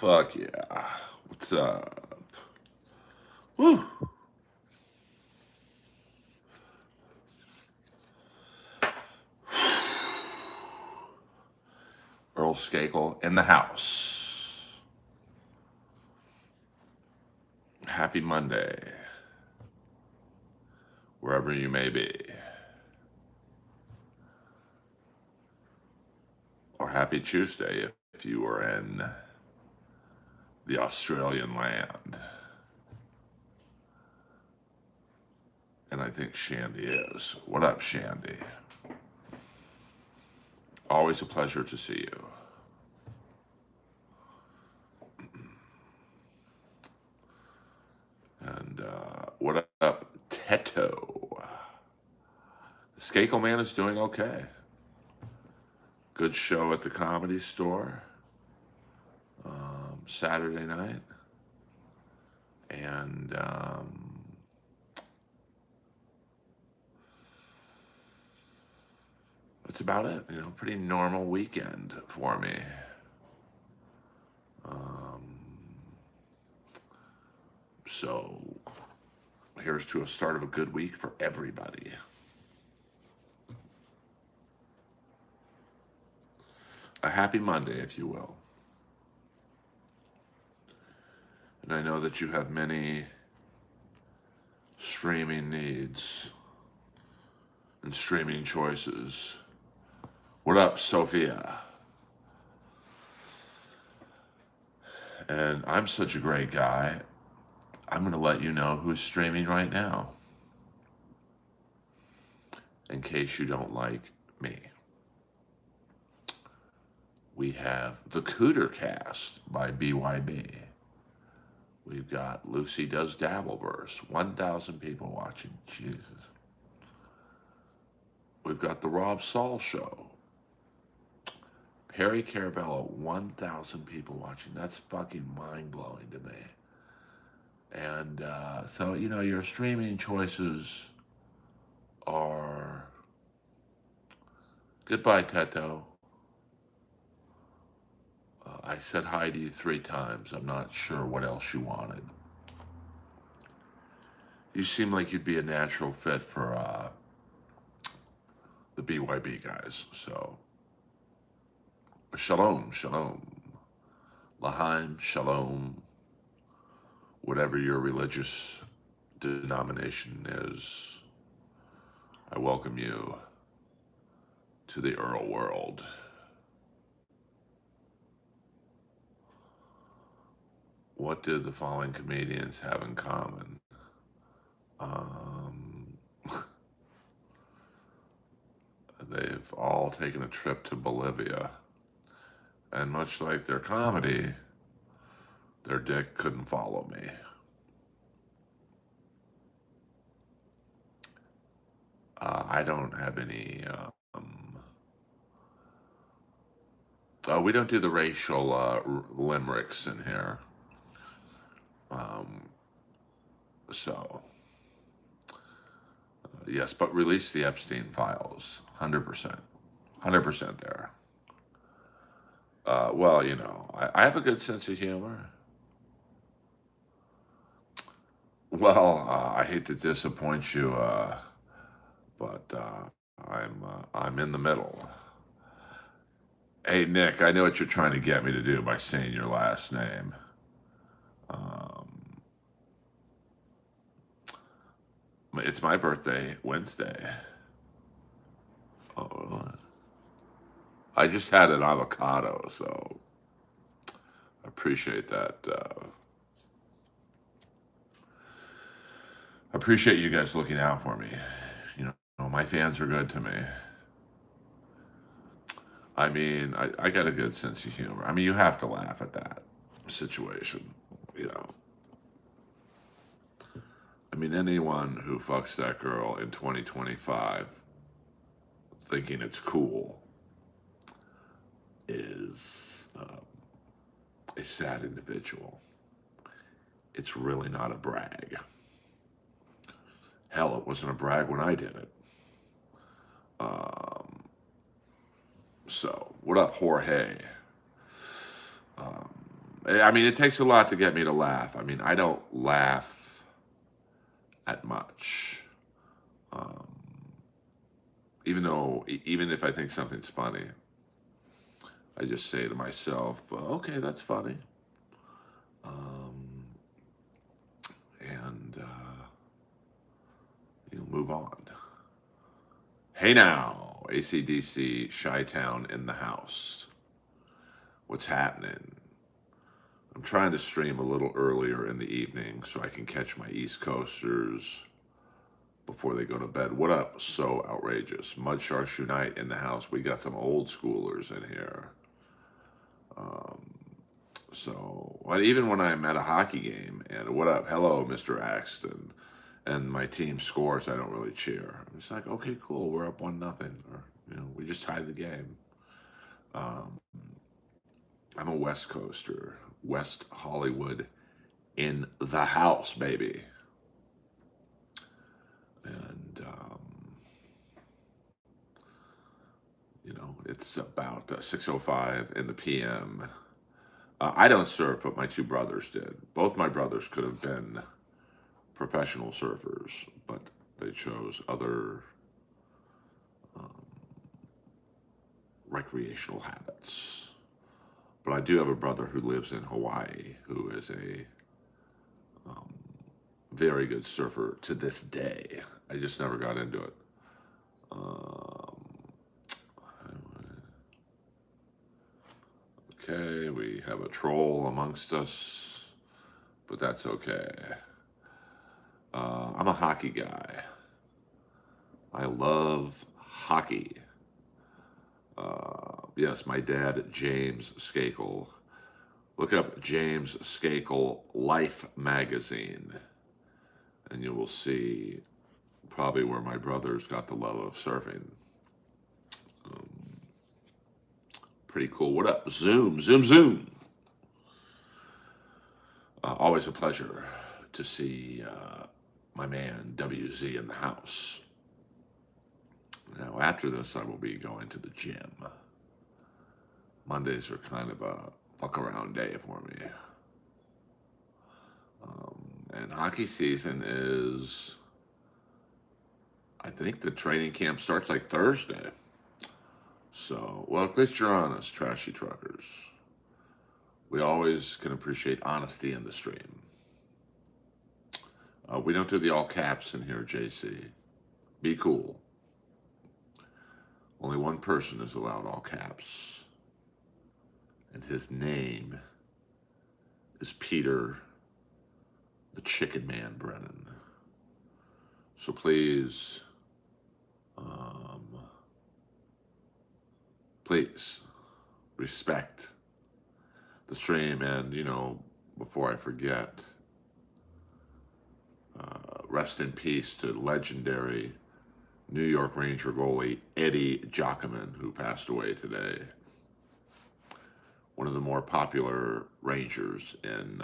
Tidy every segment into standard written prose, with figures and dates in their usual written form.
Fuck yeah. What's up? Woo. Earl Skakel in the house. Happy Monday, wherever you may be. Or happy Tuesday if you are in the Australian land. And I think Shandy is. What up, Shandy? Always a pleasure to see you. And what up, Teto? The Skakel man is doing okay. Good show at the Comedy Store Saturday night. And that's about it. Pretty normal weekend for me. So here's to a start of a good week for everybody. A happy Monday, if you will. And I know that you have many streaming needs and streaming choices. What up, Sophia? And I'm such a great guy, I'm going to let you know who's streaming right now, in case you don't like me. We have The Cooter Cast by BYB. We've got Lucy Does Dabbleverse, 1,000 people watching. Jesus. We've got The Rob Saul Show. Perry Carabello, 1,000 people watching. That's fucking mind-blowing to me. And so, your streaming choices are... Goodbye, Teto. I said hi to you 3 times. I'm not sure what else you wanted. You seem like you'd be a natural fit for the BYB guys. So, shalom, shalom. Lahaim, shalom. Whatever your religious denomination is, I welcome you to the Earl world. What do the following comedians have in common? They've all taken a trip to Bolivia. And much like their comedy, their dick couldn't follow me. I don't have any... we don't do the racial limericks in here. Yes, but release the Epstein files, 100%. 100% there. Well, I have a good sense of humor. Well, I hate to disappoint you, but I'm in the middle. Hey, Nick, I know what you're trying to get me to do by saying your last name. It's my birthday Wednesday. Oh, I just had an avocado, so I appreciate that. I appreciate you guys looking out for me. My fans are good to me. I mean, I got a good sense of humor. I mean, you have to laugh at that situation, I mean, anyone who fucks that girl in 2025 thinking it's cool is a sad individual. It's really not a brag. Hell, it wasn't a brag when I did it. So, what up, Jorge? I mean, it takes a lot to get me to laugh. I mean, I don't laugh at much. Um, even if I think something's funny, I just say to myself, okay, that's funny. Um, and, move on. Hey now, AC/DC, Chi-Town in the house. What's happening? I'm trying to stream a little earlier in the evening so I can catch my East Coasters before they go to bed. What up? So outrageous. Mud Sharks Unite in the house. We got some old schoolers in here. Well, even when I'm at a hockey game, and what up? Hello, Mr. Axton. And my team scores, I don't really cheer. I'm just like, okay, cool. We're up 1-0. Or, we just tied the game. Um, I'm a West Coaster. West Hollywood in the house, baby. And, it's about 6:05 in the PM. I don't surf, but my two brothers did. Both my brothers could have been professional surfers, but they chose other recreational habits. But I do have a brother who lives in Hawaii who is a very good surfer to this day. I just never got into it. Okay, we have a troll amongst us, but that's okay. I'm a hockey guy. I love hockey. Yes, my dad, James Skakel. Look up James Skakel Life magazine, and you will see probably where my brothers got the love of surfing. Pretty cool. What up? Zoom, zoom, zoom. Always a pleasure to see my man WZ in the house. Now, after this, I will be going to the gym. Mondays are kind of a fuck around day for me. And hockey season is, I think the training camp starts like Thursday. So, well, at least you're honest, trashy truckers. We always can appreciate honesty in the stream. We don't do the all caps in here, JC. Be cool. Only one person is allowed all caps. And his name is Peter the Chicken Man Brennan. So please, please respect the stream. And, before I forget, rest in peace to legendary New York Ranger goalie Eddie Giacomin, who passed away today. One of the more popular Rangers in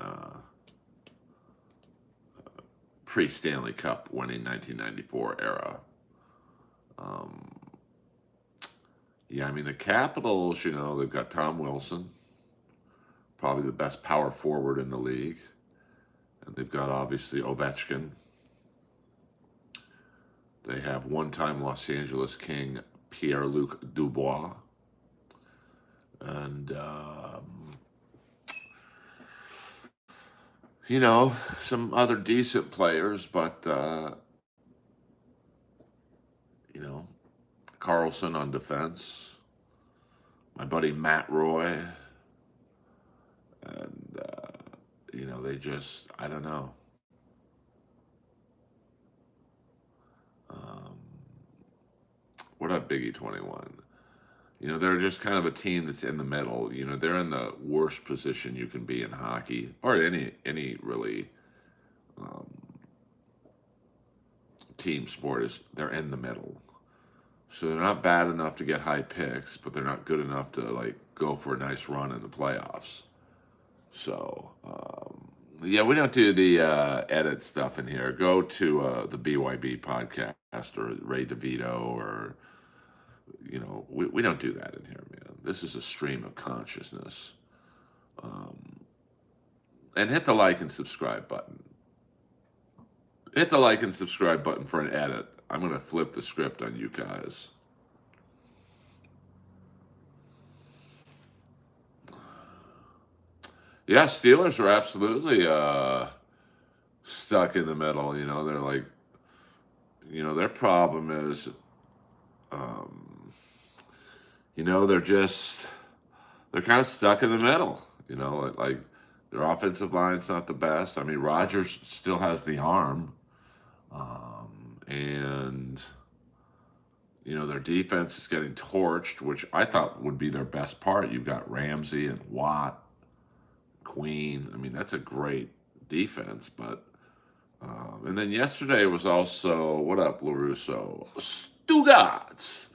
pre-Stanley Cup winning 1994 era. Yeah, I mean, the Capitals, they've got Tom Wilson, probably the best power forward in the league. And they've got, obviously, Ovechkin. They have one-time Los Angeles King Pierre-Luc Dubois. And, some other decent players, but, Carlson on defense. My buddy Matt Roy. And, they just, I don't know. What up, Biggie 21? They're just kind of a team that's in the middle. They're in the worst position you can be in hockey, or any really team sport. Is they're in the middle. So they're not bad enough to get high picks, but they're not good enough to go for a nice run in the playoffs. So yeah, we don't do the edit stuff in here. Go to the BYB podcast or Ray DeVito or we don't do that in here, man. This is a stream of consciousness. And hit the like and subscribe button. Hit the like and subscribe button for an edit. I'm going to flip the script on you guys. Yeah, Steelers are absolutely stuck in the middle. They're like, their problem is, um, they're just they're kind of stuck in the middle. Like their offensive line's not the best. I mean, Rodgers still has the arm, and their defense is getting torched, which I thought would be their best part. You've got Ramsey and Watt, Queen. I mean, that's a great defense, but and then yesterday was also what up, LaRusso? Stugats.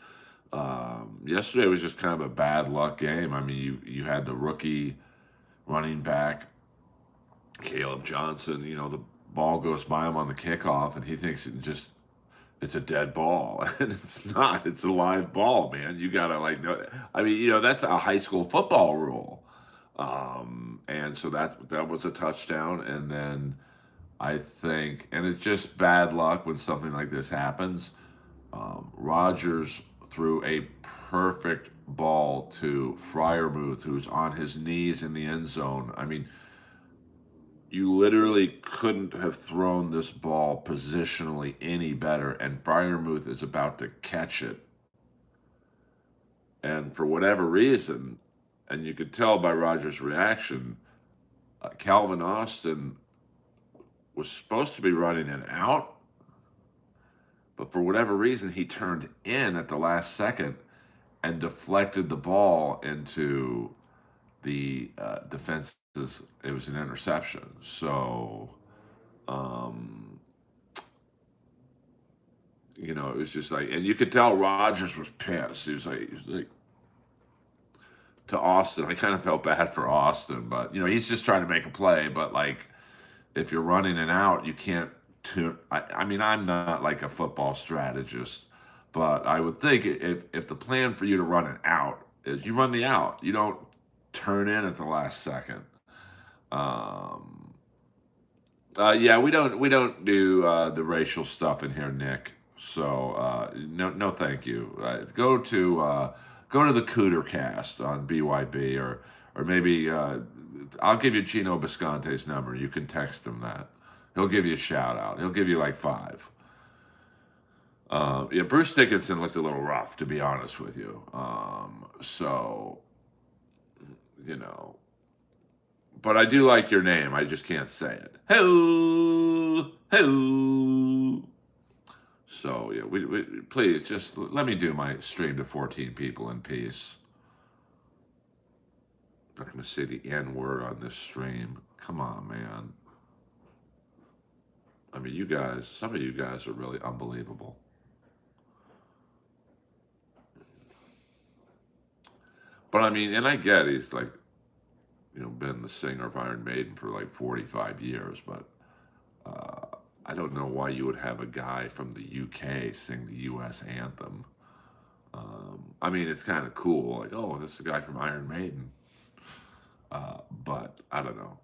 Yesterday was just kind of a bad luck game. I mean, you had the rookie running back, Caleb Johnson. The ball goes by him on the kickoff, and he thinks it's a dead ball, and it's not. It's a live ball, man. You gotta like know. I mean, that's a high school football rule, and so that was a touchdown, and then I think, and it's just bad luck when something like this happens. Rodgers threw a perfect ball to Fryermuth, who's on his knees in the end zone. I mean, you literally couldn't have thrown this ball positionally any better, and Fryermuth is about to catch it. And for whatever reason, and you could tell by Rodgers' reaction, Calvin Austin was supposed to be running an out, but for whatever reason, he turned in at the last second and deflected the ball into the defense's. It was an interception. So, um, it was just like, and you could tell Rodgers was pissed. He was like to Austin. I kind of felt bad for Austin, but he's just trying to make a play. But like, if you're running an out, you can't. I mean, I'm not like a football strategist, but I would think if the plan for you to run an out is you run the out, you don't turn in at the last second. Um, yeah, we don't do the racial stuff in here, Nick. So no, thank you. Go to the Cooter Cast on BYB, or maybe I'll give you Gino Bisconte's number. You can text him that. He'll give you a shout out. He'll give you like 5. Yeah, Bruce Dickinson looked a little rough, to be honest with you. So you know, but I do like your name. I just can't say it. Ho, ho. So yeah, we please just let me do my stream to 14 people in peace. I'm not going to say the N word on this stream. Come on, man. I mean, some of you guys are really unbelievable. But I mean, and I get he's like, been the singer of Iron Maiden for like 45 years, but I don't know why you would have a guy from the UK sing the US anthem. I mean, it's kind of cool, like, oh, this is a guy from Iron Maiden. But I don't know.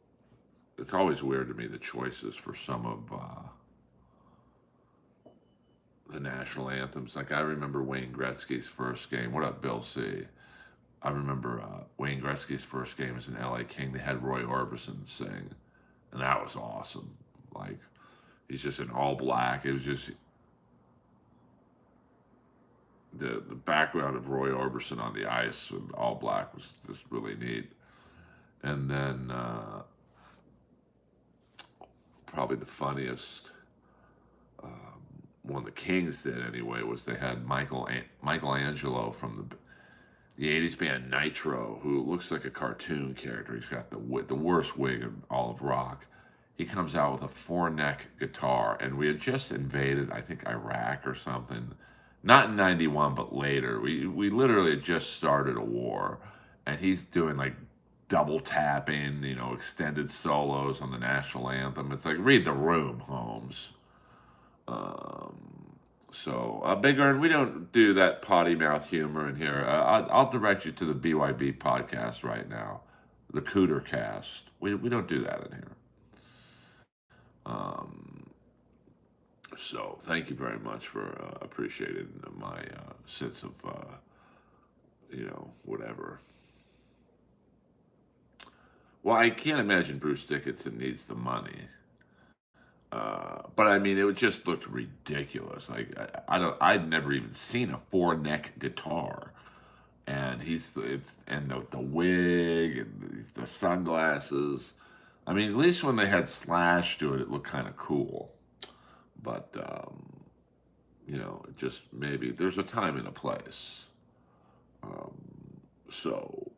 It's always weird to me the choices for some of the national anthems. Like I remember Wayne Gretzky's first game. What up, Bill C? I remember Wayne Gretzky's first game as an LA King. They had Roy Orbison sing, and that was awesome. Like he's just in all black. It was just the background of Roy Orbison on the ice with all black was just really neat. And then probably the funniest one the Kings did anyway was they had Michelangelo from the 80s band Nitro, who looks like a cartoon character. He's got the worst wig in all of rock. He comes out with a 4-neck guitar, and we had just invaded, I think, Iraq or something. Not in 91, but later. We literally had just started a war, and he's doing like double tapping, extended solos on the national anthem. It's like, read the room, Holmes. So, Big Earn, we don't do that potty mouth humor in here. I'll direct you to the BYB podcast right now. the Cooter cast. We don't do that in here. Um, so thank you very much for appreciating my sense of whatever. Well, I can't imagine Bruce Dickinson needs the money. But I mean, it just looked ridiculous. Like I don't, I'd never even seen a four neck guitar, and the wig and the sunglasses. I mean, at least when they had Slash do it, it looked kind of cool. But it just maybe there's a time and a place. Um, so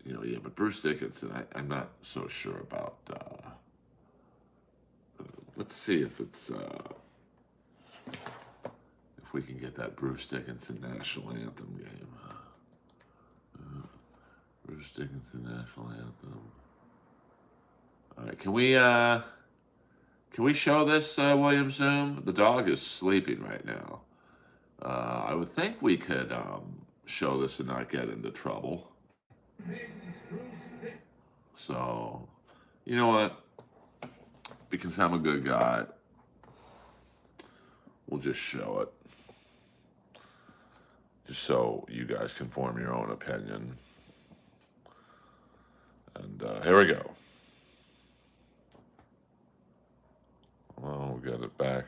yeah. But Bruce Dickinson, I'm not so sure about. Let's see if we can get that Bruce Dickinson national anthem game. Bruce Dickinson national anthem. All right, can we show this, William Zoom? The dog is sleeping right now. I would think we could show this and not get into trouble. So, you know what? Because I'm a good guy, we'll just show it. Just so you guys can form your own opinion. And here we go. Well, we got it back.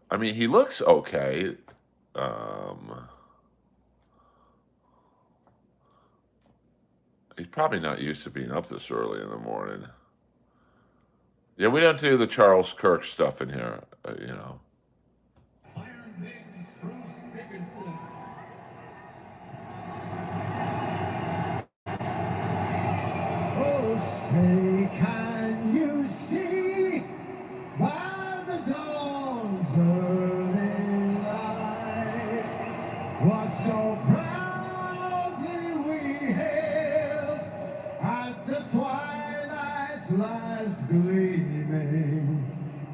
I mean, he looks okay. He's probably not used to being up this early in the morning. Yeah, we don't do the Charles Kirk stuff in here, Iron Maidens, Bruce Dickinson. Oh, say, can you see by the dawn's early light what so proudly we hailed at the twilight's last gleaming,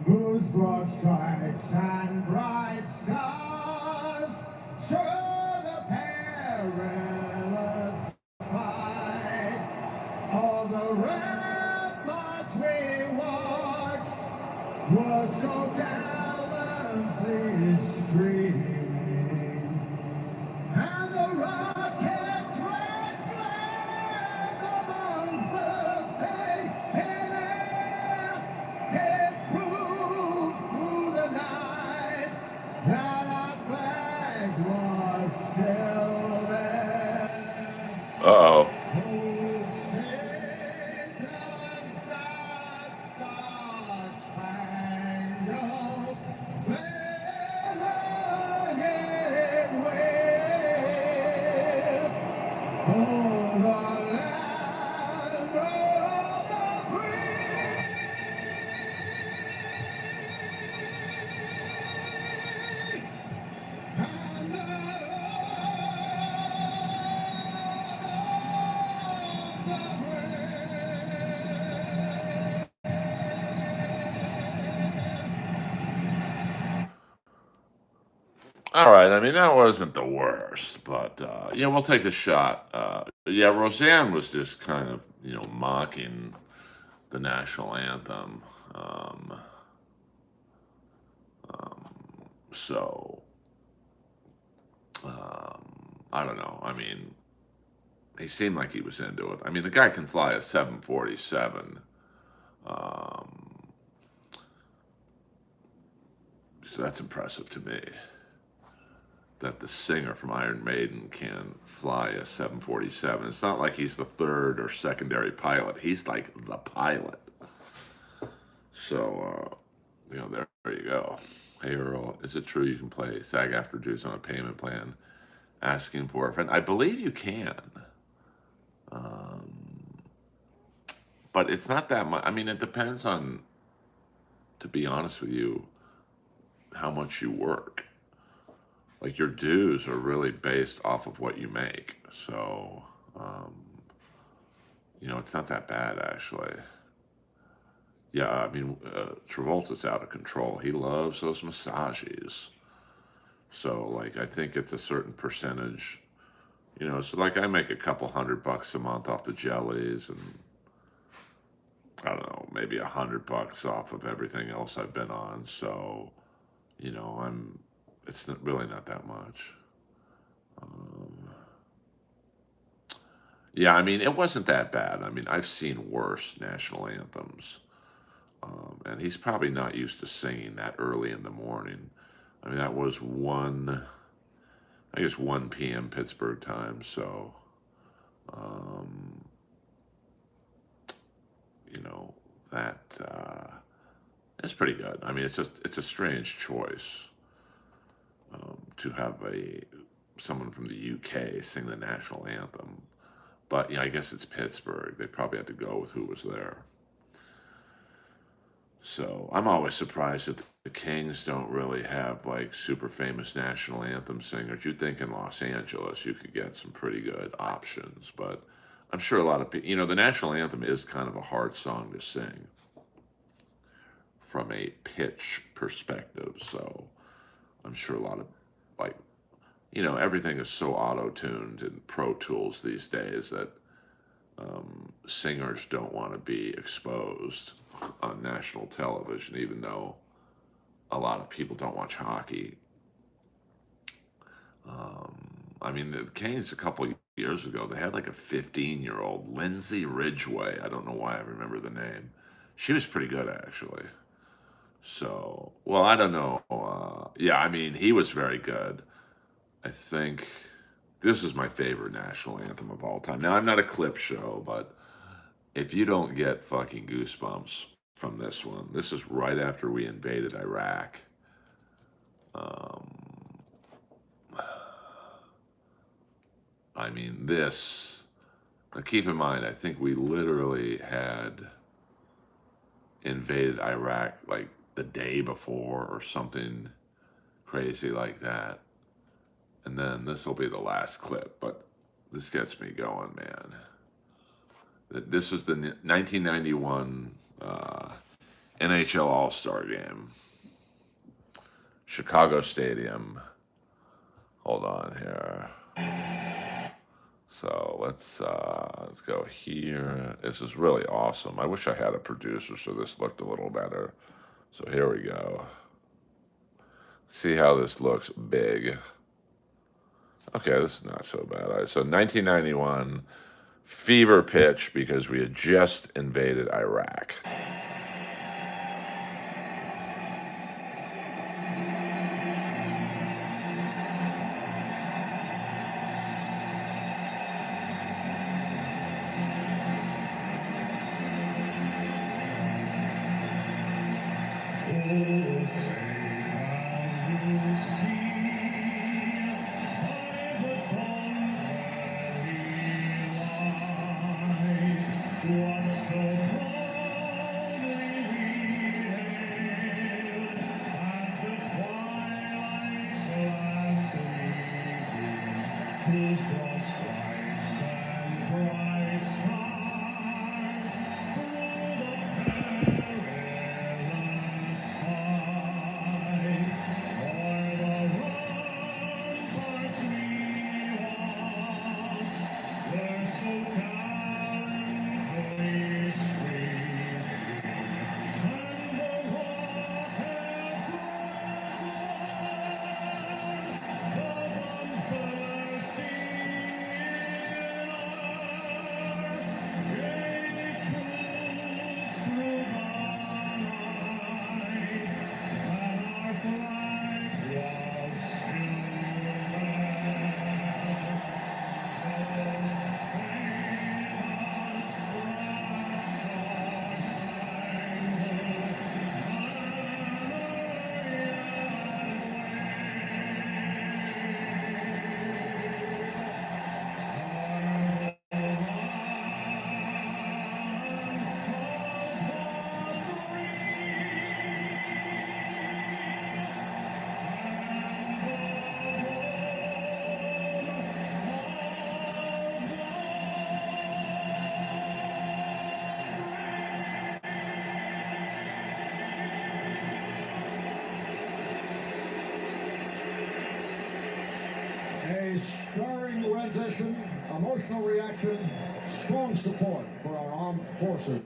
whose broad stripes and bright stars show the perilous fight. All the ramparts we watched were so gallantly streaming, and the rocket's red glare, the bombs bursting in air, gave proof through the night that our flag was still there. Uh-oh. Oh, say does the star-spangled banner yet wave o'er the land of the free? And the All right. I mean, that wasn't the worst, but we'll take a shot. Yeah, Roseanne was just kind of mocking the national anthem. Um, so I don't know. I mean, he seemed like he was into it. I mean, the guy can fly a 747. So that's impressive to me. That the singer from Iron Maiden can fly a 747. It's not like he's the third or secondary pilot. He's like the pilot. So, there you go. Hey, Earl, is it true you can play SAG-AFTRA dues on a payment plan asking for a friend? I believe you can. But it's not that much. I mean, it depends on, to be honest with you, how much you work. Like your dues are really based off of what you make. So, it's not that bad actually. Yeah, I mean, Travolta's out of control. He loves those massages. So, like, I think it's a certain percentage You know, so like I make a couple $100 a month off the jellies, and I don't know, maybe $100 off of everything else I've been on. So, you know, it's not, really not that much. Um, yeah, I mean, it wasn't that bad. I mean, I've seen worse national anthems. And he's probably not used to singing that early in the morning. I mean, that was I guess 1 p.m. Pittsburgh time. So, um, you know, that it's pretty good. I mean, it's a strange choice to have someone from the UK sing the national anthem. But yeah, I guess it's Pittsburgh. They probably had to go with who was there. So I'm always surprised that the Kings don't really have like super famous national anthem singers. You'd think in Los Angeles you could get some pretty good options, but I'm sure a lot of people, you know, the national anthem is kind of a hard song to sing from a pitch perspective. So I'm sure a lot of like, you know, everything is so auto-tuned in Pro Tools these days that singers don't want to be exposed on national television, even though a lot of people don't watch hockey. I mean, the Canes a couple years ago, they had like a 15-year-old, Lindsay Ridgway. I don't know why I remember the name. She was pretty good, actually. So, well, I don't know. Yeah, I mean, he was very good. I think this is my favorite national anthem of all time. Now, I'm not a clip show, but if you don't get fucking goosebumps from this one, this is right after we invaded Iraq. Um, I mean, this. Now, keep in mind, I think we literally had invaded Iraq like the day before or something crazy like that. And then this will be the last clip, but this gets me going, man. This was the 1991 NHL All-Star Game. Chicago Stadium. Hold on here. So let's go here. This is really awesome. I wish I had a producer so this looked a little better. So here we go. See how this looks big. Okay, this is not so bad. All right, so 1991, fever pitch because we had just invaded Iraq. transition, emotional reaction, strong support for our armed forces.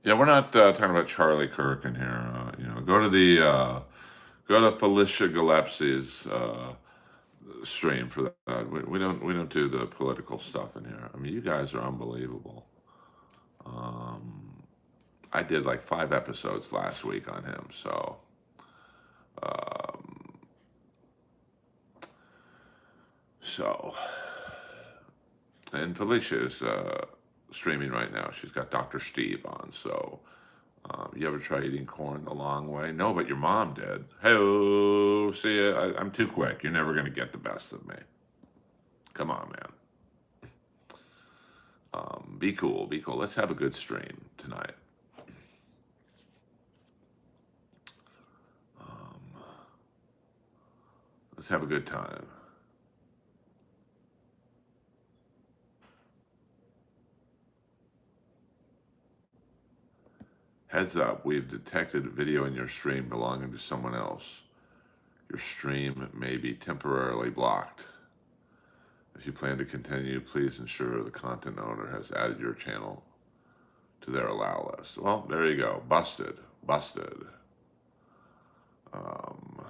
Yeah, we're not talking about Charlie Kirk in here. Go to Felicia Gillespie's stream for that. We don't do the political stuff in here. I mean, you guys are unbelievable. Um, I did like 5 episodes last week on him, so um, so and Felicia is streaming right now. She's got Dr. Steve on. So you ever try eating corn the long way? No, but your mom did. Hey, see ya. I'm too quick. You're never gonna get the best of me. Come on, man. Be cool. Be cool. Let's have a good stream tonight. Um, let's have a good time. Heads up, we've detected video in your stream belonging to someone else. Your stream may be temporarily blocked. If you plan to continue, please ensure the content owner has added your channel to their allow list. Well, there you go. Busted. Busted. Um,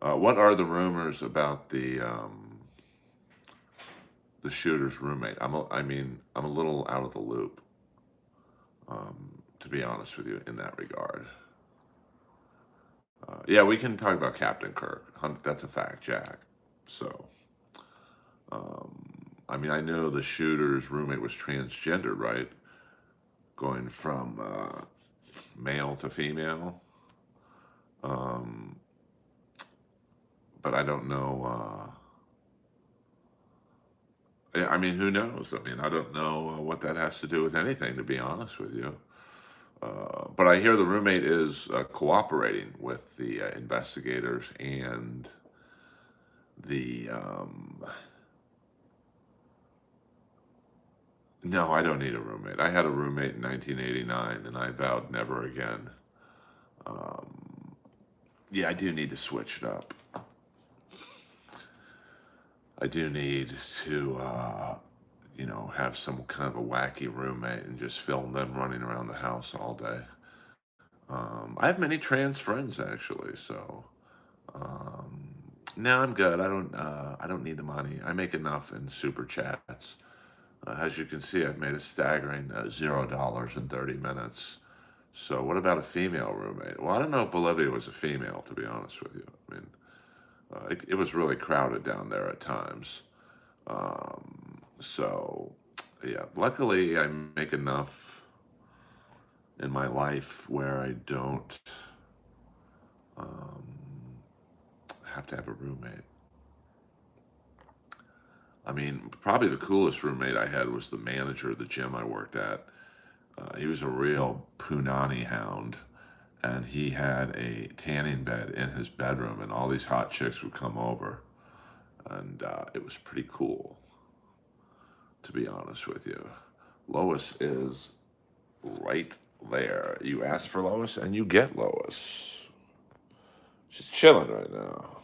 what are the rumors about the shooter's roommate? I'm a little out of the loop, to be honest with you, in that regard. Yeah, we can talk about Captain Kirk. That's a fact, Jack. So, I know the shooter's roommate was transgender, right? Going from male to female. But I don't know. Who knows? I don't know what that has to do with anything, to be honest with you. But I hear the roommate is cooperating with the investigators and the. No, I don't need a roommate. I had a roommate in 1989, and I vowed never again. Yeah, I do need to switch it up. I do need to, have some kind of a wacky roommate and just film them running around the house all day. I have many trans friends actually, so no, I'm good. I don't need the money. I make enough in super chats. As you can see, I've made a staggering $0 in 30 minutes. So what about a female roommate? Well, I don't know if Bolivia was a female, to be honest with you. It was really crowded down there at times. So, yeah, luckily I make enough in my life where I don't um, have to have a roommate. Probably the coolest roommate I had was the manager of the gym I worked at. He was a real punani hound, and he had a tanning bed in his bedroom, and all these hot chicks would come over, and it was pretty cool, to be honest with you. Lois is right there. You ask for Lois, and you get Lois. She's chilling right now.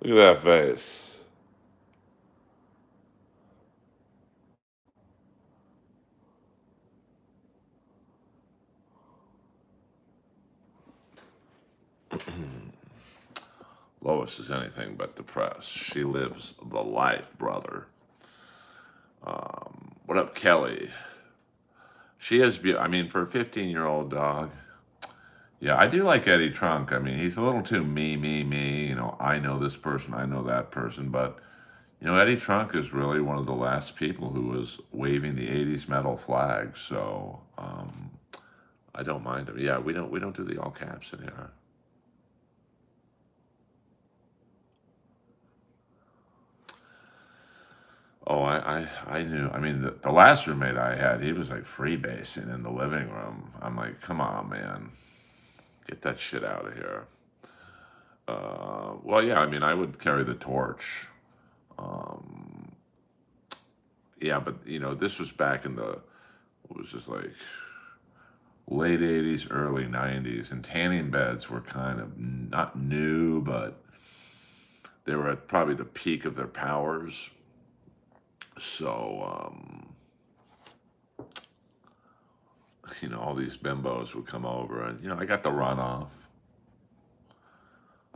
Look at that face. Lois is anything but depressed. She lives the life, brother. What up, Kelly? She is, for a 15-year-old dog. Yeah, I do like Eddie Trunk. He's a little too me, me, me. I know this person, I know that person. But, Eddie Trunk is really one of the last people who was waving the 80s metal flag. So, I don't mind him. Yeah, we don't do the all caps in here. Oh, I knew. The last roommate I had, he was like freebasing in the living room. I'm like, come on, man. Get that shit out of here. Well, yeah, I mean, I would carry the torch. Um, yeah, but this was back in what was this like late '80s, early '90s, and tanning beds were kind of not new, but they were at probably the peak of their powers. So, all these bimbos would come over, and I got the runoff.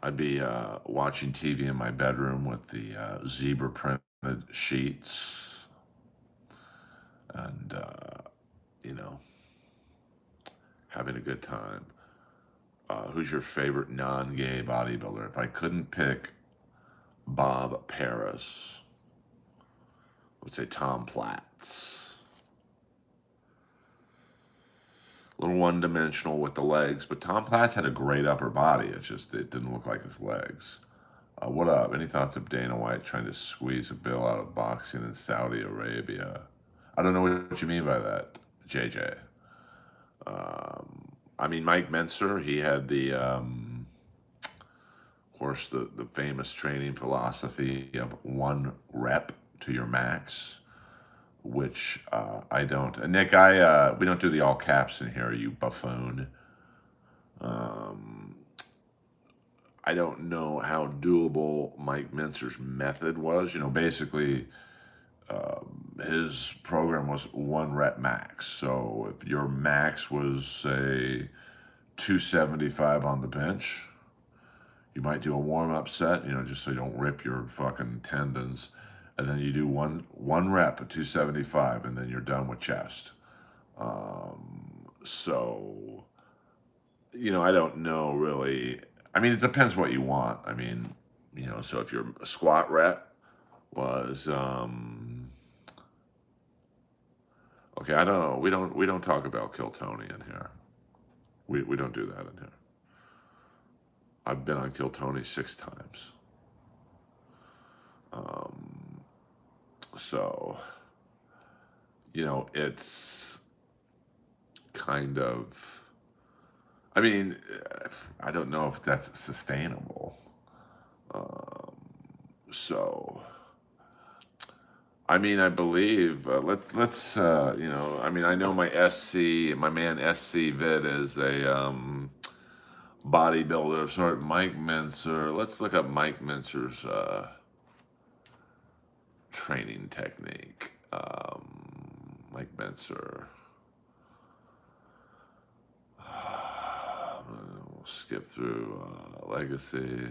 I'd be watching TV in my bedroom with the zebra printed sheets, and you know, having a good time. Who's your favorite non-gay bodybuilder? If I couldn't pick Bob Paris, I would say Tom Platz. A little one-dimensional with the legs, but Tom Platz had a great upper body. It's just it didn't look like his legs. What up? Any thoughts of Dana White trying to squeeze a bill out of boxing in Saudi Arabia? I don't know what you mean by that, JJ. I mean, Mike Mentzer, he had of course, the famous training philosophy of one rep to your max, which I don't. Nick, we don't do the all caps in here, you buffoon. Um, I don't know how doable Mike Mentzer's method was. Basically, his program was one rep max. So if your max was, say, 275 on the bench, you might do a warm up set, just so you don't rip your fucking tendons. And then you do one rep at 275, and then you're done with chest. So, I don't know really. I mean, it depends what you want. I mean, so if your squat rep was okay, I don't know. We don't talk about Kill Tony in here. We don't do that in here. I've been on Kill Tony 6 times. So, it's kind of. I mean, I don't know if that's sustainable. So, I mean, I believe let's I mean, I know my man SC Vid is a bodybuilder of sort. Mike Mentzer. Let's look up Mike Mentzer's training technique. Mike Mentzer. We'll skip through legacy.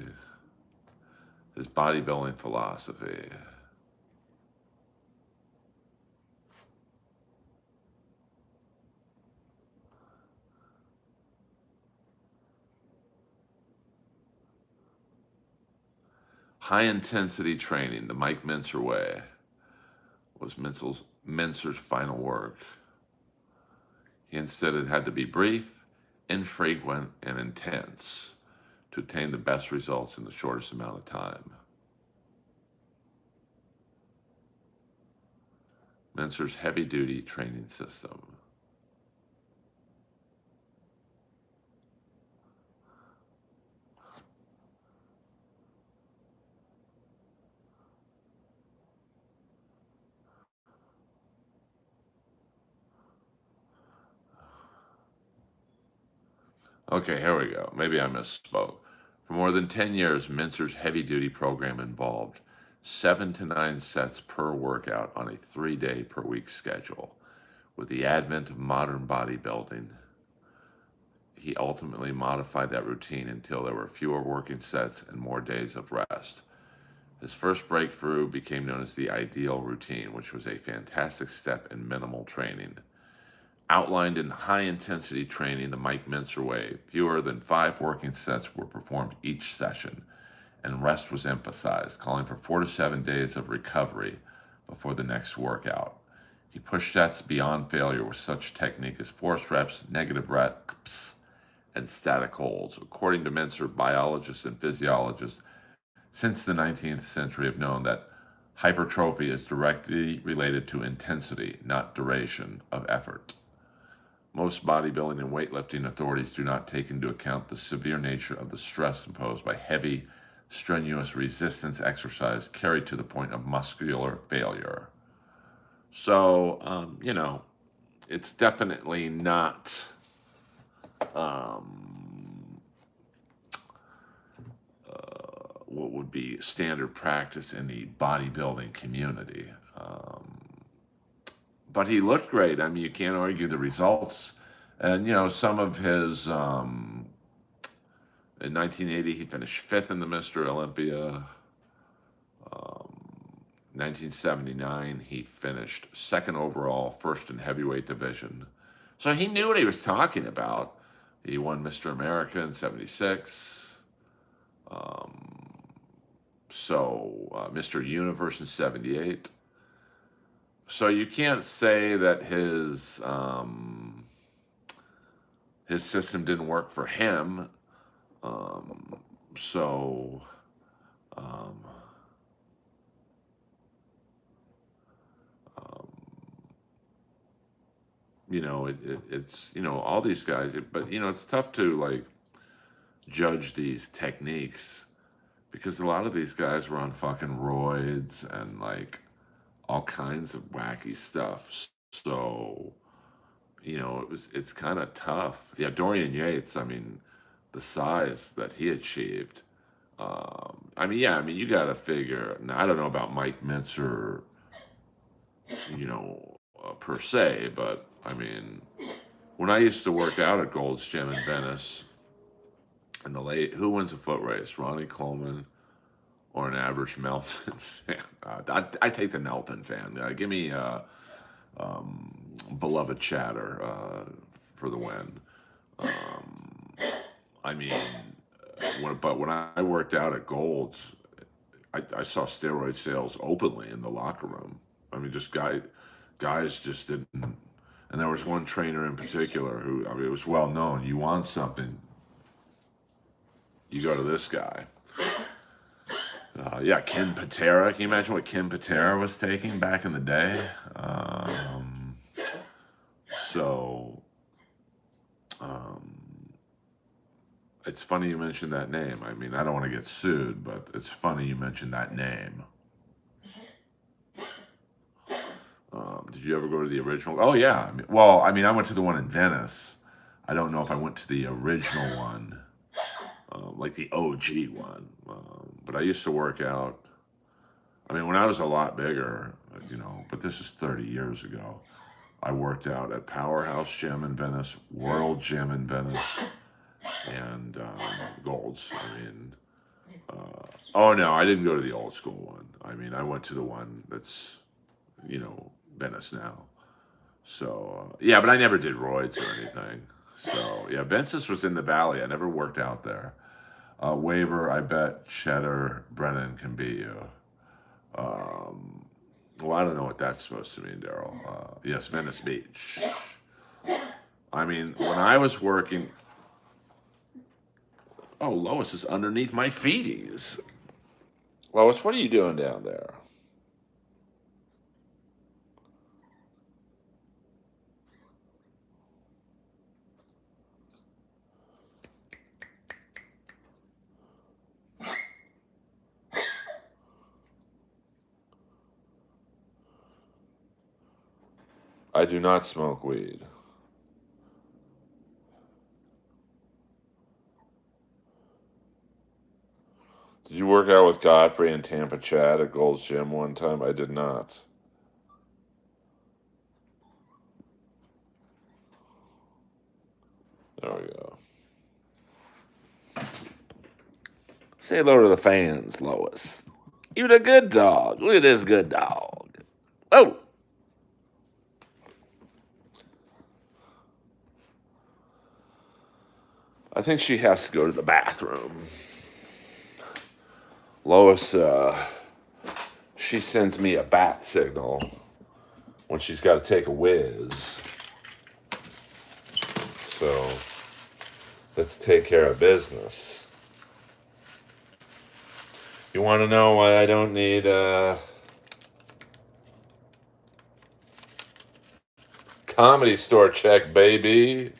His bodybuilding philosophy. High intensity training, the Mike Mentzer way, was Mentzer's final work. He instead had to be brief, infrequent, and intense to attain the best results in the shortest amount of time. Mentzer's heavy-duty training system. Okay, here we go. Maybe I misspoke. For more than 10 years, Mentzer's heavy-duty program involved 7 to 9 sets per workout on a 3-day per week schedule. With the advent of modern bodybuilding, he ultimately modified that routine until there were fewer working sets and more days of rest. His first breakthrough became known as the ideal routine, which was a fantastic step in minimal training. Outlined in high-intensity training the Mike Mentzer way, fewer than 5 working sets were performed each session, and rest was emphasized, calling for 4 to 7 days of recovery before the next workout. He pushed sets beyond failure with such technique as forced reps, negative reps, and static holds. According to Mentzer, biologists and physiologists since the 19th century have known that hypertrophy is directly related to intensity, not duration of effort. Most bodybuilding and weightlifting authorities do not take into account the severe nature of the stress imposed by heavy, strenuous resistance exercise carried to the point of muscular failure. So, it's definitely not what would be standard practice in the bodybuilding community. But he looked great. I mean, you can't argue the results. And, some of his, in 1980, he finished fifth in the Mr. Olympia. 1979, he finished second overall, first in heavyweight division. So he knew what he was talking about. He won Mr. America in 76. Mr. Universe in 78. So you can't say that his system didn't work for him. Um, so, um, it's all these guys, but it's tough to like judge these techniques because a lot of these guys were on fucking roids and like all kinds of wacky stuff. So, it's kind of tough. Yeah, Dorian Yates, I mean, the size that he achieved. You got to figure. Now, I don't know about Mike Mitzer, per se, but I mean, when I used to work out at Gold's Gym in Venice in the late, who wins a foot race, Ronnie Coleman or an average Melton fan? I take the Melton fan. Give me beloved chatter for the win. I mean, when I worked out at Gold's, I saw steroid sales openly in the locker room. I mean, just guys just didn't. And there was one trainer in particular who, I mean, it was well known. You want something, you go to this guy. Ken Patera. Can you imagine what Ken Patera was taking back in the day? It's funny you mentioned that name. I mean, I don't want to get sued, but it's funny you mentioned that name. Did you ever go to the original? Oh, yeah. I went to the one in Venice. I don't know if I went to the original one, like the OG one. But I used to work out. I mean, when I was a lot bigger, but this is 30 years ago. I worked out at Powerhouse Gym in Venice, World Gym in Venice, and Gold's. Oh no, I didn't go to the old school one. I mean, I went to the one that's, Venice now. So, but I never did roids or anything. So, Ventus was in the Valley. I never worked out there. Waiver, I bet Cheddar Brennan can beat you. I don't know what that's supposed to mean, Daryl. Yes, Venice Beach. I mean, when I was working... Oh, Lois is underneath my feeties. Lois, what are you doing down there? I do not smoke weed. Did you work out with Godfrey and Tampa Chad at Gold's Gym one time? I did not. There we go. Say hello to the fans, Lois. You're the good dog. Look at this good dog. Oh! I think she has to go to the bathroom. Lois, she sends me a bat signal when she's got to take a whiz. So, let's take care of business. You want to know why I don't need Comedy Store check, baby.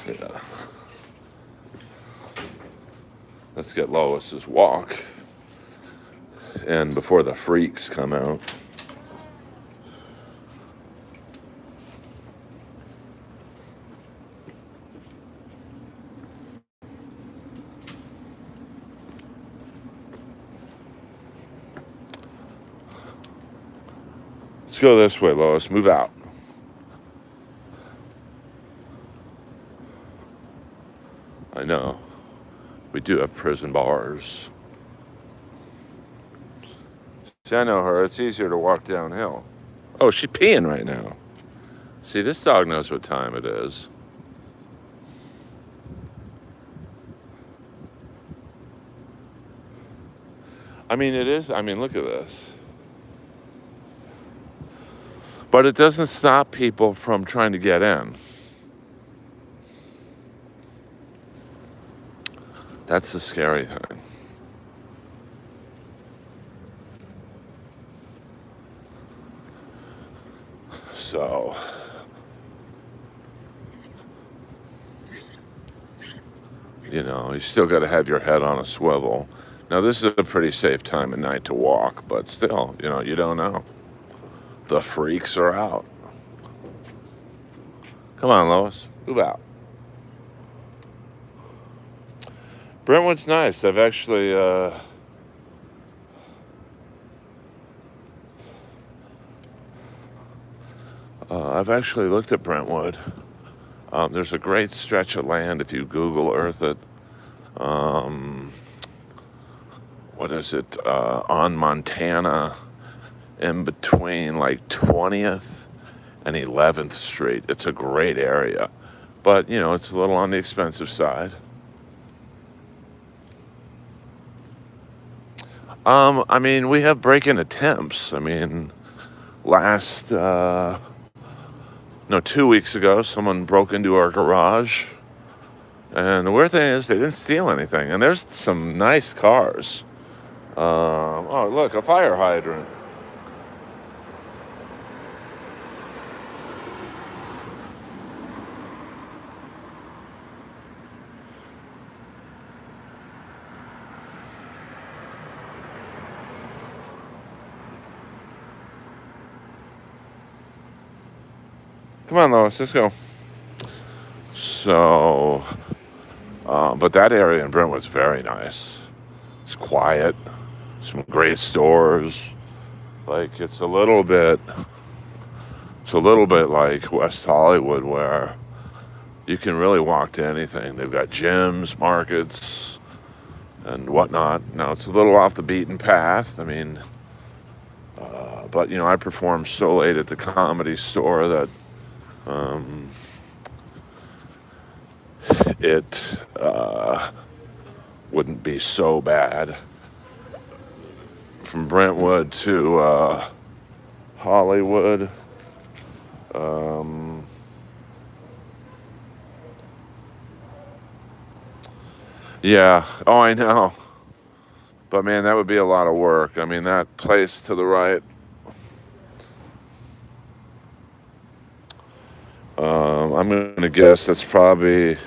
Yeah. Let's get Lois's walk. And before the freaks come out. Let's go this way, Lois. Move out. I know. We do have prison bars. See, I know her. It's easier to walk downhill. Oh, she's peeing right now. See, this dog knows what time it is. I mean, it is. I mean, look at this. But it doesn't stop people from trying to get in. That's the scary thing. So, you still got to have your head on a swivel. Now, this is a pretty safe time of night to walk, but still, you don't know. The freaks are out. Come on, Lois. Move out. Brentwood's nice. I've actually, looked at Brentwood. There's a great stretch of land if you Google Earth it. What is it? On Montana, in between like 20th and 11th Street. It's a great area, but it's a little on the expensive side. I mean, we have break-in attempts. I mean, 2 weeks ago, someone broke into our garage. And the weird thing is they didn't steal anything. And there's some nice cars. Oh, look, a fire hydrant. Come on, Lois, let's go. So, but that area in Brentwood's very nice. It's quiet, some great stores. Like, it's a little bit like West Hollywood, where you can really walk to anything. They've got gyms, markets, and whatnot. Now, it's a little off the beaten path. I mean, but I perform so late at the Comedy Store that it wouldn't be so bad. From Brentwood to Hollywood, yeah. Oh, I know. But man, that would be a lot of work. I mean, that place to the right. I'm gonna guess that's probably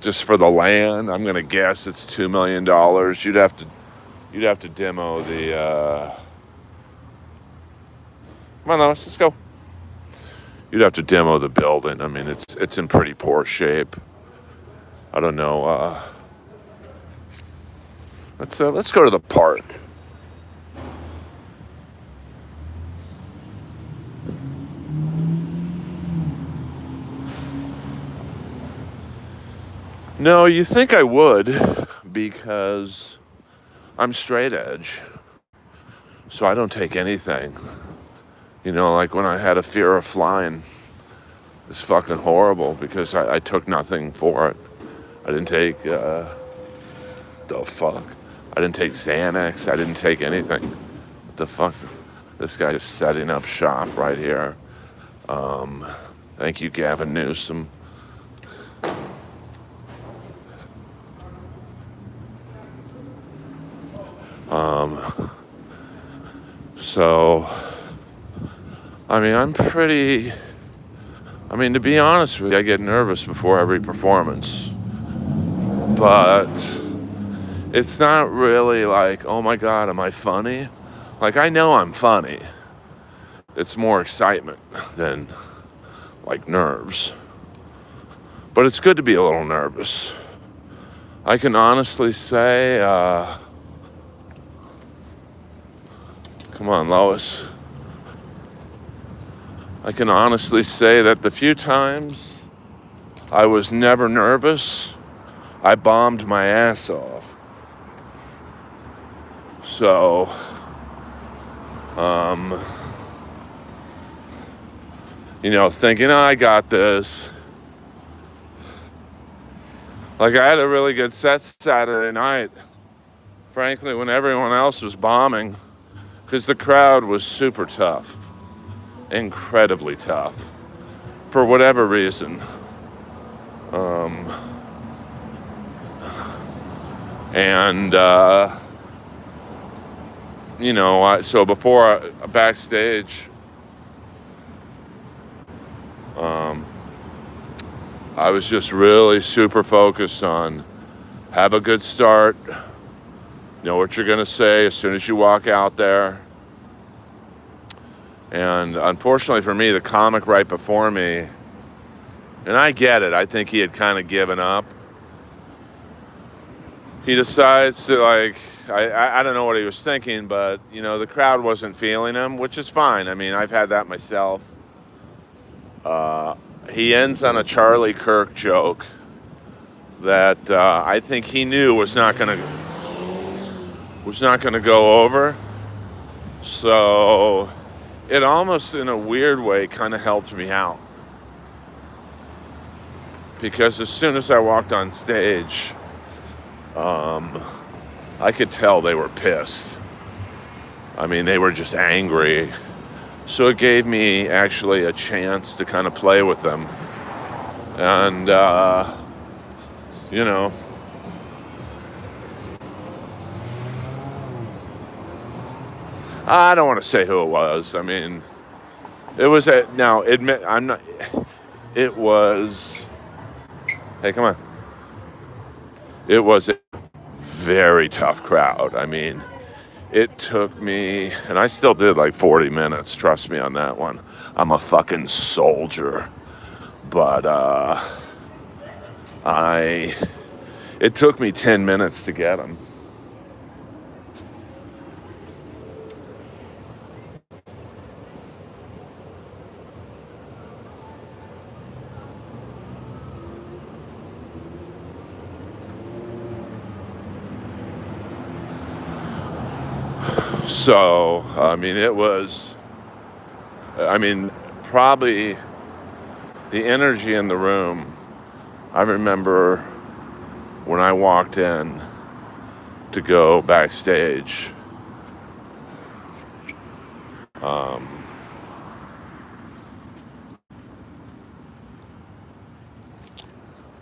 just for the land. I'm gonna guess it's $2 million. You'd have to demo the. Come on, Lois, let's go. You'd have to demo the building. I mean, it's in pretty poor shape. I don't know. Let's go to the park. No, you think I would, because I'm straight edge. So I don't take anything. Like when I had a fear of flying, it's fucking horrible because I took nothing for it. I didn't take, the fuck. I didn't take Xanax. I didn't take anything. What the fuck? This guy is setting up shop right here. Thank you, Gavin Newsom. So, I mean, to be honest with you, I get nervous before every performance. But it's not really like, oh my God, am I funny? Like, I know I'm funny. It's more excitement than, like, nerves. But it's good to be a little nervous. I can honestly say, come on, Lois. I can honestly say that the few times I was never nervous, I bombed my ass off. So, thinking, oh, I got this. Like, I had a really good set Saturday night, frankly, when everyone else was bombing, because the crowd was super tough, incredibly tough, for whatever reason. So before backstage, I was just really super focused on have a good start, know what you're gonna say as soon as you walk out there. And unfortunately for me, the comic right before me, and I get it, I think he had kind of given up. He decides to, like, I don't know what he was thinking, but, the crowd wasn't feeling him, which is fine. I mean, I've had that myself. He ends on a Charlie Kirk joke that I think he knew was not gonna go over. So it almost, in a weird way, kind of helped me out. Because as soon as I walked on stage, I could tell they were pissed. I mean, they were just angry. So it gave me actually a chance to kind of play with them. And, I don't want to say who it was. I mean, it was hey, come on. It was a very tough crowd. I mean, it took me, and I still did like 40 minutes, trust me on that one. I'm a fucking soldier. But it took me 10 minutes to get them. So, probably the energy in the room. I remember when I walked in to go backstage, no,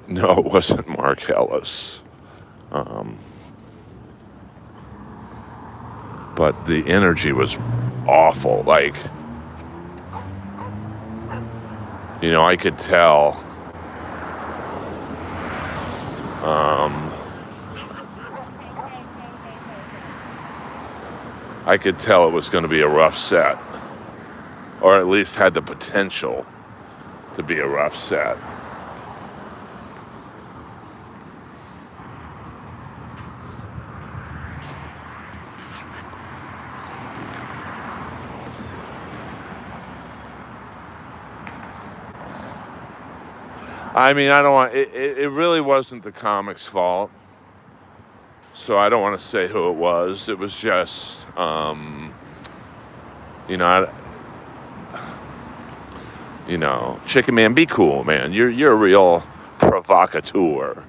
it wasn't Mark Ellis. But the energy was awful. Like, I could tell. I could tell it was going to be a rough set, or at least had the potential to be a rough set. I mean, I don't want it really wasn't the comic's fault. So I don't want to say who it was. It was just, Chicken Man, be cool, man. You're a real provocateur.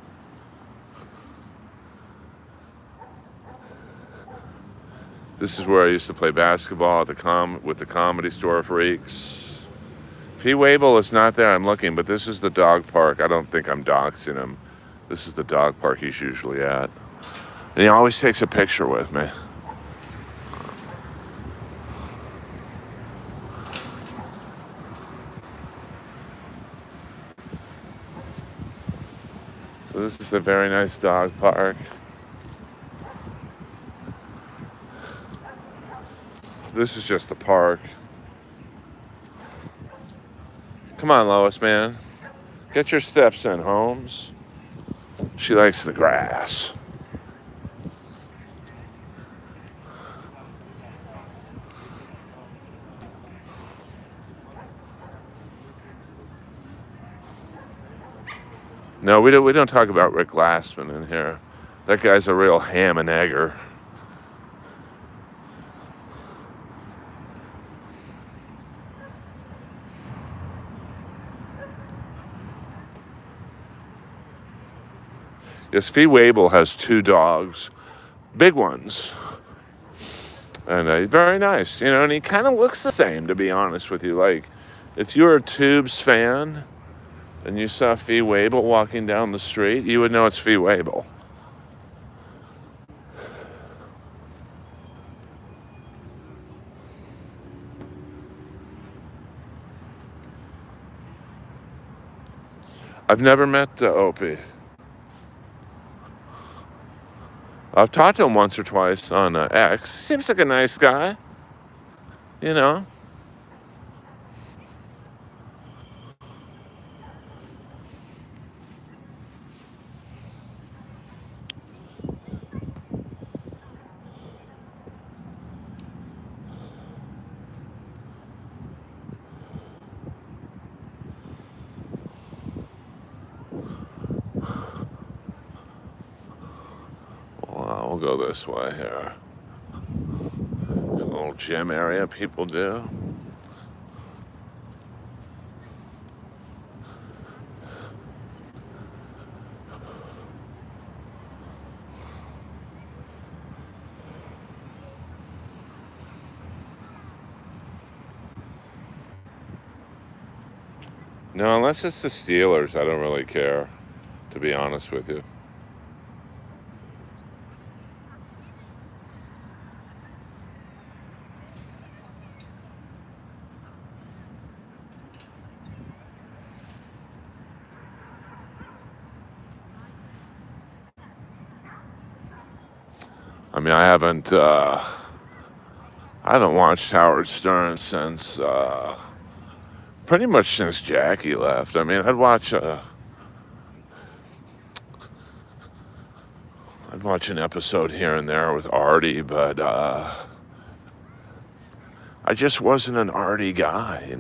This is where I used to play basketball at with the Comedy Store freaks. P. Wable is not there. I'm looking, but this is the dog park. I don't think I'm doxing him. This is the dog park he's usually at. And he always takes a picture with me. So this is a very nice dog park. This is just the park. Come on, Lois, man. Get your steps in, Holmes. She likes the grass. No, we don't talk about Rick Glassman in here. That guy's a real ham and egger. Yes, Fee Wable has 2 dogs, big ones. And he's very nice, and he kind of looks the same, to be honest with you. Like, if you're a Tubes fan and you saw Fee Wable walking down the street, you would know it's Fee Wable. I've never met Opie. I've talked to him once or twice on X. Seems like a nice guy, you know. Well, we'll go this way here. There's a little gym area people do. No, unless it's the Steelers, I don't really care, to be honest with you. I mean, I haven't watched Howard Stern since pretty much since Jackie left. I mean, I'd watch an episode here and there with Artie, but I just wasn't an Artie guy,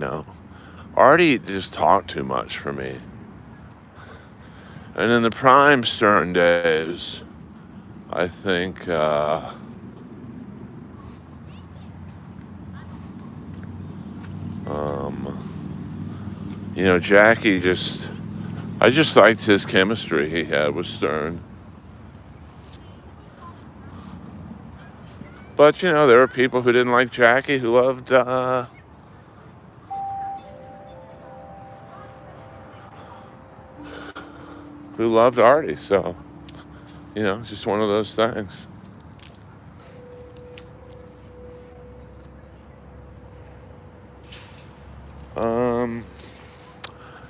Artie just talked too much for me. And in the prime Stern days, I think Jackie I just liked his chemistry he had with Stern. But, there were people who didn't like Jackie who loved Artie. So, it's just one of those things.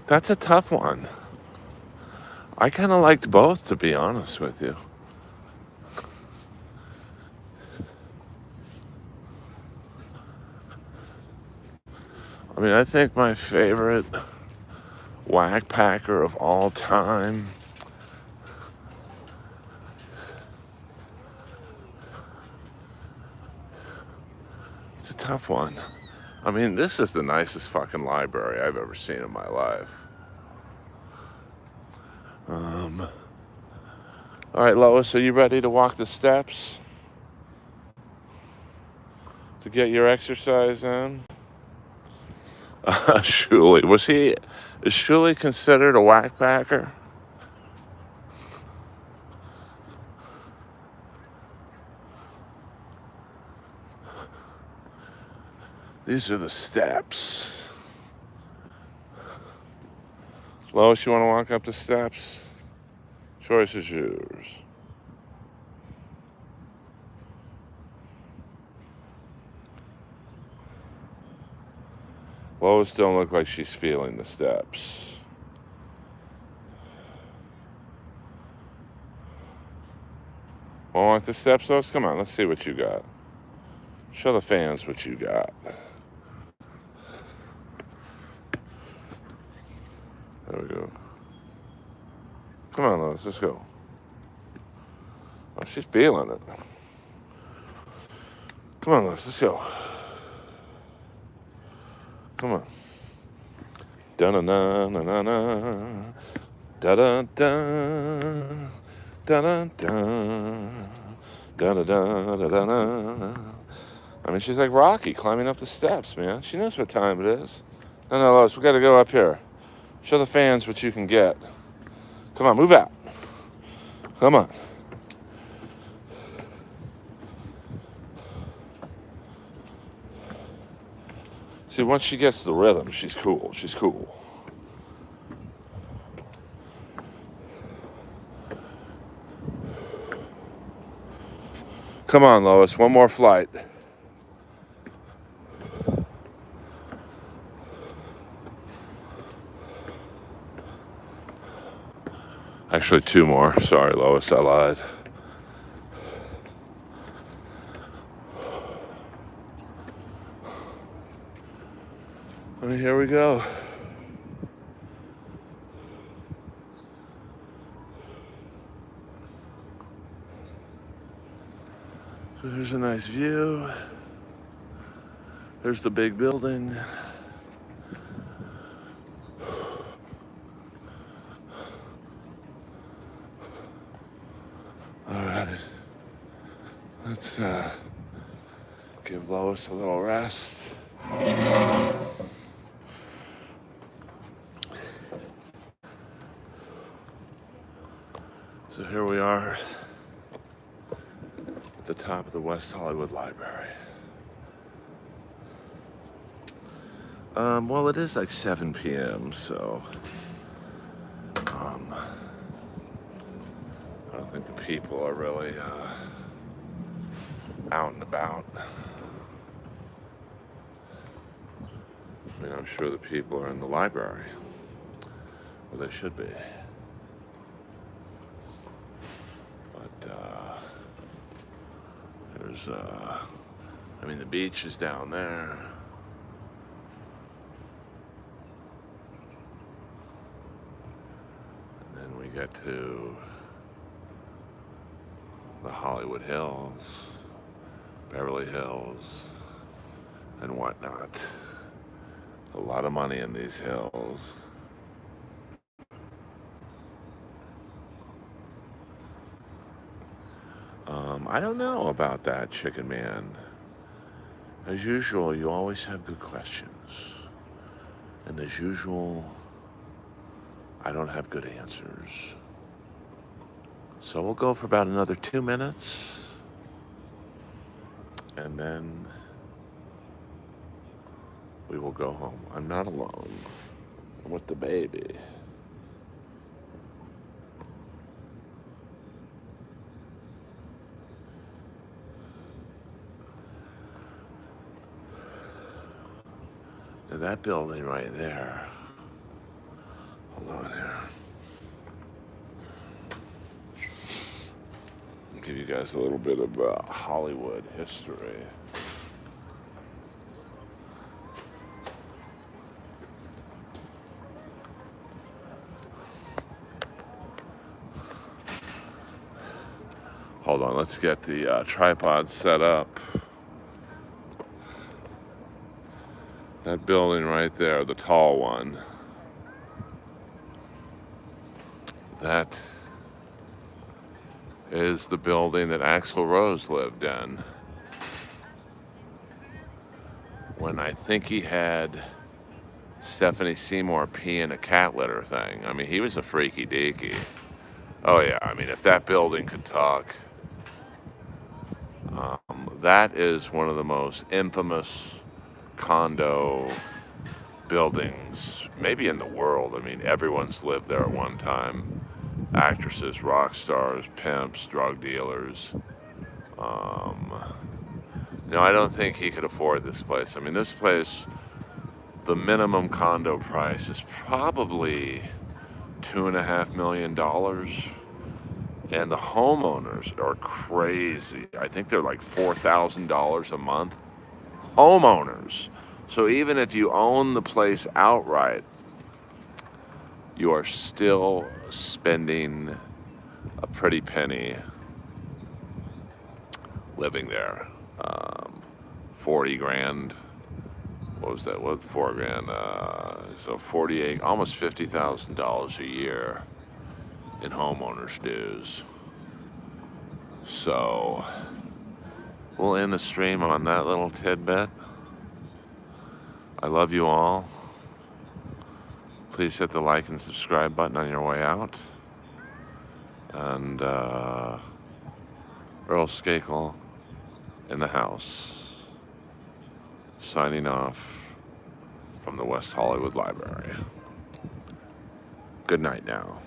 That's a tough one. I kind of liked both, to be honest with you. I mean, I think my favorite whack packer of all time it's a tough one. I mean, this is the nicest fucking library I've ever seen in my life. All right, Lois, are you ready to walk the steps to get your exercise in? Shuley, is Shuley considered a whack packer? These are the steps. Lois, you want to walk up the steps? Choice is yours. Lois don't look like she's feeling the steps. Want the steps, Lois? Come on, let's see what you got. Show the fans what you got. There we go. Come on, Lois, let's go. Oh, she's feeling it. Come on, Lois, let's go. Come on. Da-na-na-na-na-na. Da-da-da. Da-da-da. Da-da-da-da-da-da. I mean, she's like Rocky climbing up the steps, man. She knows what time it is. No, Lois, we got to go up here. Show the fans what you can get. Come on, move out. Come on. See, once she gets the rhythm, she's cool. She's cool. Come on, Lois, one more flight. Actually, two more. Sorry, Lois, I lied. I mean, here we go. So here's a nice view. There's the big building. All right. Let's give Lois a little rest. So here we are at the top of the West Hollywood Library. Well, it is like 7 p.m., so I don't think the people are really out and about. I mean, I'm sure the people are in the library. Well, they should be. But there's, I mean, the beach is down there. And then we get to the Hollywood Hills, Beverly Hills, and whatnot. A lot of money in these hills. I don't know about that, Chicken Man. As usual, you always have good questions. And as usual, I don't have good answers. So we'll go for about another 2 minutes. And then we will go home. I'm not alone. I'm with the baby. Now that building right there. Hold on here. I'll give you guys a little bit of Hollywood history. Hold on, let's get the tripod set up. That building right there, the tall one, that is the building that Axl Rose lived in when I think he had Stephanie Seymour pee in a cat litter thing. I mean, he was a freaky deaky. Oh yeah, I mean, if that building could talk, that is one of the most infamous condo buildings, maybe in the world. I mean, everyone's lived there at one time. Actresses, rock stars, pimps, drug dealers. No, I don't think he could afford this place. I mean, this place, the minimum condo price is probably $2.5 million. And the homeowners are crazy. I think they're like $4,000 a month. Homeowners. So even if you own the place outright, you are still spending a pretty penny living there. 40 grand. What was that? What, 4 grand? So 48, almost $50,000 a year in homeowners dues. So we'll end the stream on that little tidbit. I love you all. Please hit the like and subscribe button on your way out. And Earl Skakel in the house, signing off from the West Hollywood Library. Good night now.